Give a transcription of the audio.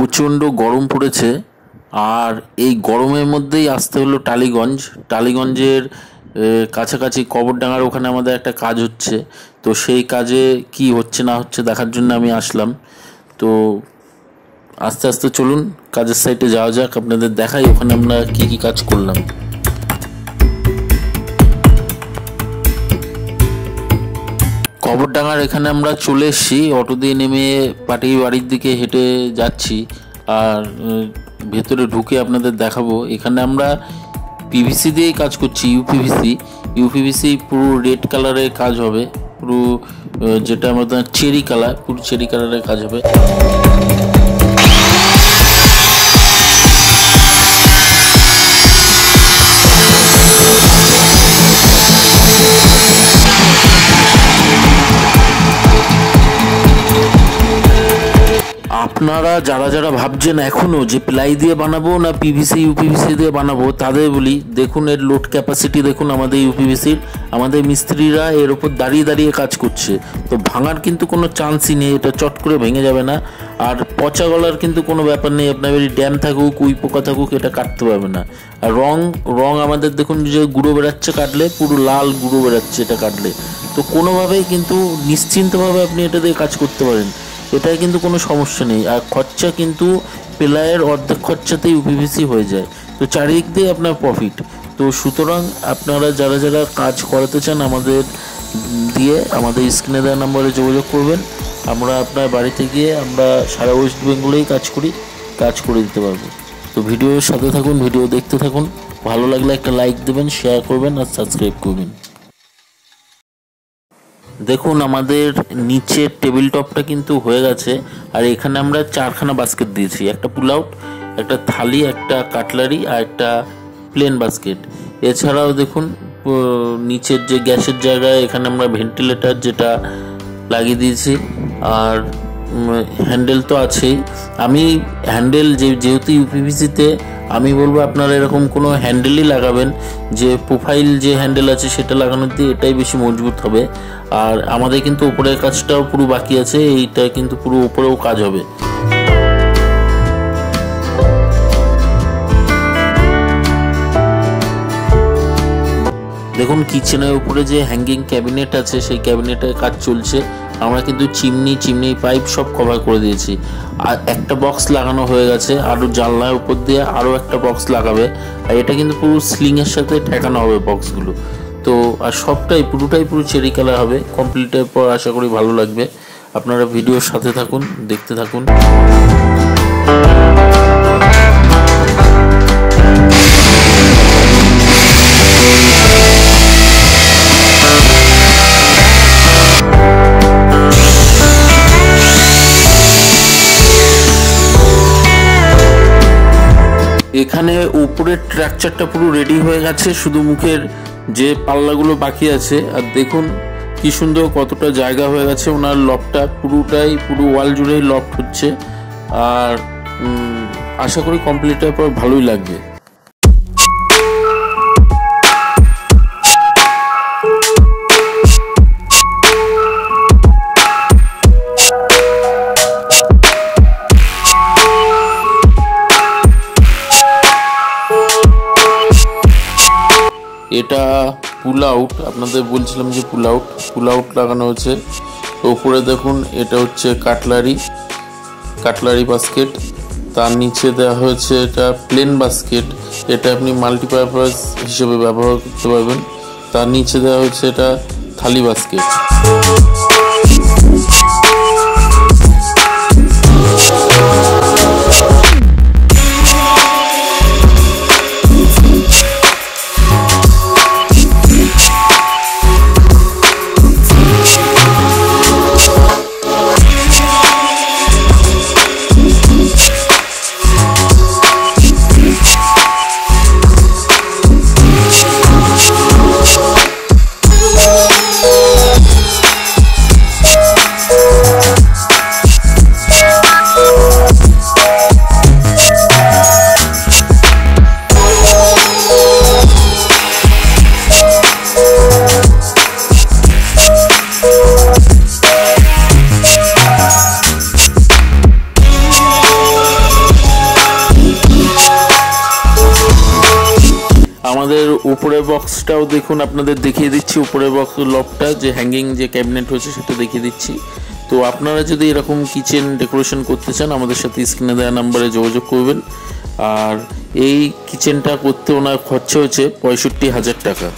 প্রচণ্ড গরম পড়েছে আর এই গরমের মধ্যেই আসতে হলো টালিগঞ্জের কাছাকাছি কবরডাঙ্গার ওখানে আমাদের একটা কাজ হচ্ছে। তো সেই কাজে কি হচ্ছে না হচ্ছে দেখার জন্য আমি আসলাম। তো আস্তে আস্তে চলুন কাজের সাইটে যাওয়া যাক, আপনাদের দেখাই ওখানে আমরা কি কি কাজ করলাম। কবরডাঙ্গার এখানে আমরা চলে এসেছি, অটো দিয়ে নেমে পাটির বাড়ির দিকে হেঁটে যাচ্ছি। আর ভেতরে ঢুকে আপনাদের দেখাবো, এখানে আমরা পিভিসি দিয়েই কাজ করছি। ইউপিভিসি পুরো রেড কালারের কাজ হবে, পুরো যেটা আমাদের চেরি কালার, পুরো চেরি কালারের কাজ হবে। আপনারা যারা যারা ভাবছেন এখনও যে প্লাই দিয়ে বানাবো না ইউপিভিসি দিয়ে বানাবো, তাদের বলি দেখুন এর লোড ক্যাপাসিটি দেখুন আমাদের ইউপিভিসির। আমাদের মিস্ত্রিরা এর ওপর দাঁড়িয়ে দাঁড়িয়ে কাজ করছে, তো ভাঙার কিন্তু কোনো চান্সই নেই, এটা চট করে ভেঙে যাবে না। আর পচা গলার কিন্তু কোনো ব্যাপার নেই, আপনার বাড়ি ড্যাম থাকুক উই পোকা থাকুক এটা কাটতে পারবে না। আর রং আমাদের দেখুন যে গুঁড়ো বেরাচ্ছে কাটলে, পুরো লাল গুঁড়ো বেরাচ্ছে এটা কাটলে। তো কোনোভাবেই কিন্তু নিশ্চিন্তভাবে আপনি এটা দিয়ে কাজ করতে পারেন, এটাই কিন্তু কোনো সমস্যা নেই। আর খরচা কিন্তু প্লাইয়ের অর্ধেক খরচাতেই ইউপিভিসি হয়ে যায়, তো চারিদিক দিয়ে আপনার প্রফিট। তো সুতরাং আপনারা যারা যারা কাজ করাতে চান আমাদের দিয়ে আমাদের স্ক্রিনে দেওয়া নম্বরে যোগাযোগ করবেন। আমরা আপনার বাড়িতে গিয়ে আমরা সারা ওয়েস্ট বেঙ্গলেই কাজ করে দিতে পারবো। তো ভিডিওর সাথে থাকুন, ভিডিও দেখতে থাকুন, ভালো লাগলে একটা লাইক দেবেন, শেয়ার করবেন আর সাবস্ক্রাইব করবেন। দেখুন আমাদের নিচের টেবিল টপটা কিন্তু হয়ে গেছে, আর এখানে আমরা 4খানা বাস্কেট দিয়েছি, একটা পুল আউট, একটা থালি, একটা কাটলারি আর একটা প্লেন বাস্কেট। এছাড়াও দেখুন নিচের যে গ্যাসের জায়গায় এখানে আমরা ভেন্টিলেটর যেটা লাগিয়ে দিয়েছি, আর হ্যান্ডেল তো আছেই। আমি হ্যান্ডেল যেহেতু ইউপিভিসিতে আমি বলবো আপনারা এরকম কোনো হ্যান্ডেলই লাগাবেন, যে প্রোফাইল যে হ্যান্ডেল আছে সেটা লাগানোর দিয়ে এটাই বেশি মজবুত হবে। আর আমাদের কিন্তু উপরের কাজটাও পুরো বাকি আছে, এইটা কিন্তু পুরো উপরেও কাজ হবে। দেখুন কিচেনের উপরে যে হ্যাঙ্গিং ক্যাবিনেট আছে সেই ক্যাবিনেটের কাজ চলছে। আমরা কিন্তু চিমনি পাইপ সব কভার করে দিয়েছি, আর একটা বক্স লাগানো হয়ে গেছে, আরও জানলার উপর দিয়ে আরও একটা বক্স লাগাবে। আর এটা কিন্তু পুরো স্লিংয়ের সাথে ঠেকানো হবে বক্সগুলো। তো আর পুরোটাই চেরি কালার হবে। কমপ্লিটের পর আশা করি ভালো লাগবে, আপনারা ভিডিওর সাথে থাকুন, দেখতে থাকুন। এখানে উপরের স্ট্রাকচারটা পুরো রেডি হয়ে গেছে, শুধু মুখের যে পাল্লাগুলো বাকি আছে। আর দেখুন কি সুন্দর কতটা জায়গা হয়ে গেছে, ওনার লফটটা পুরো ওয়াল জুড়েই লফট হচ্ছে। আর আশা করি কমপ্লিটের পর ভালোই লাগবে। এটা পুল আউট, আপনাদের বলছিলাম যে পুল আউট লাগানো হচ্ছে। উপরে দেখুন এটা হচ্ছে কাটলারি বাস্কেট, তার নিচে দেওয়া হয়েছে এটা প্লেন বাস্কেট, এটা আপনি মাল্টিপারপাস হিসেবে ব্যবহার করতে পারবেন। তার নিচে দেওয়া হয়েছে এটা থালি বাস্কেট। আমাদের উপরের বক্সটাও দেখুন, আপনাদের দেখিয়ে দিচ্ছি। উপরের বক্স লকটা যে হ্যাঙ্গিং যে ক্যাবিনেট হয়েছে সেটা দেখিয়ে দিচ্ছি। তো আপনারা যদি এরকম কিচেন ডেকোরেশন করতে চান আমাদের সাথে স্ক্রিনে দেওয়া নাম্বারে যোগাযোগ করবেন। আর এই কিচেনটা করতে ওনার খরচা হয়েছে 65,000 টাকা।